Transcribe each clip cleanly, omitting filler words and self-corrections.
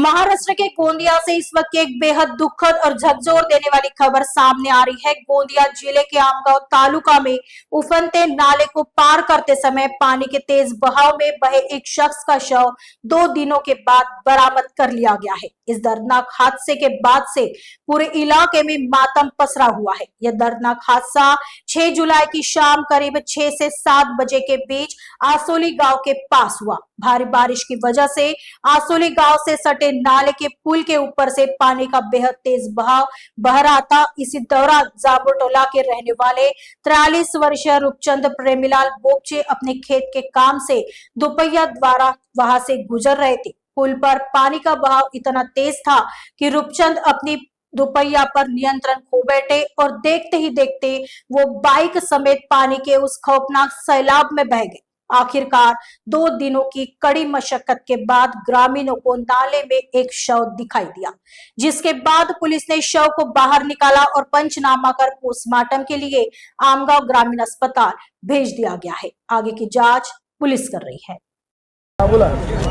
महाराष्ट्र के गोंदिया से इस वक्त एक बेहद दुखद और झकझोर देने वाली खबर सामने आ रही है। गोंदिया जिले के आमगांव तालुका में उफनते नाले को पार करते समय पानी के तेज बहाव में बहे एक शख्स का शव 2 दिनों के बाद बरामद कर लिया गया है। इस दर्दनाक हादसे के बाद से पूरे इलाके में मातम पसरा हुआ है। यह दर्दनाक हादसा 6 जुलाई की शाम करीब 6 से 7 बजे के बीच आसोली गांव के पास हुआ। भारी बारिश की वजह से आसोली गांव से सटे नाले के पुल के ऊपर से पानी का बेहद तेज बहाव बह रहा था। इसी दौरान जाबुटोला के रहने वाले 43 वर्षीय रूपचंद प्रेमीलाल बोपचे अपने खेत के काम से दोपहिया द्वारा वहां से गुजर रहे थे। पुल पर पानी का बहाव इतना तेज था कि रूपचंद अपनी दोपहिया पर नियंत्रण खो बैठे और देखते ही देखते वो बाइक समेत पानी के उस खौफनाक सैलाब में बह गए। आखिरकार 2 दिनों की कड़ी मशक्कत के बाद ग्रामीणों को नाले में एक शव दिखाई दिया, जिसके बाद पुलिस ने शव को बाहर निकाला और पंचनामा कर पोस्टमार्टम के लिए आमगांव ग्रामीण अस्पताल भेज दिया गया है। आगे की जांच पुलिस कर रही है।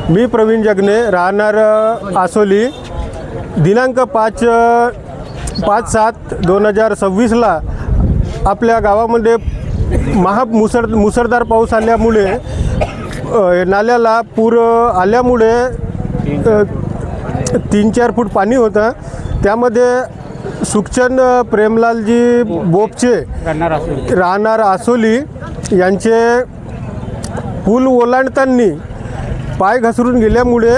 मी प्रवीण जगने, राहणार आसोली। दिनांक 5/7/2026 ला आपल्या गावामध्ये मुसळधार पाऊस आल्यामुळे नाल्याला पूर आल्यामुळे 3-4 फूट पाणी होतं। त्यामध्ये सुखचंद प्रेमलालजी बोपचे राहणार आसोली यांचे पूल ओलांडताना पाय घसरून गेल्यामुळे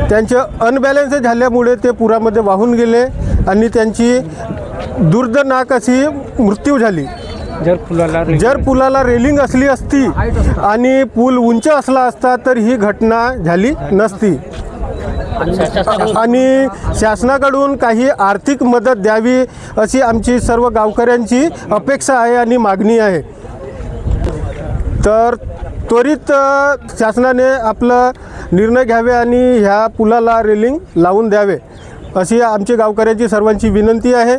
त्यांचे अनबॅलन्स झाल्यामुळे ते पुरामध्ये वाहून गेले आणि त्यांची दुर्दैवाक अशी मृत्यू झाली। जर पुलाला रेलिंग असली असती आणि पूल उंच असला असता तर ही घटना झाली नसती आणि शासनाकडून काही आर्थिक मदत द्यावी अशी आमची सर्व गावकऱ्यांची अपेक्षा आहे आणि मागणी आहे। तर त्वरित शासनाने आपला निर्णय घ्यावे आणि ह्या पुलाला रेलिंग लावून द्यावे अशी आमची गावकऱ्यांची सर्वांची विनंती आहे।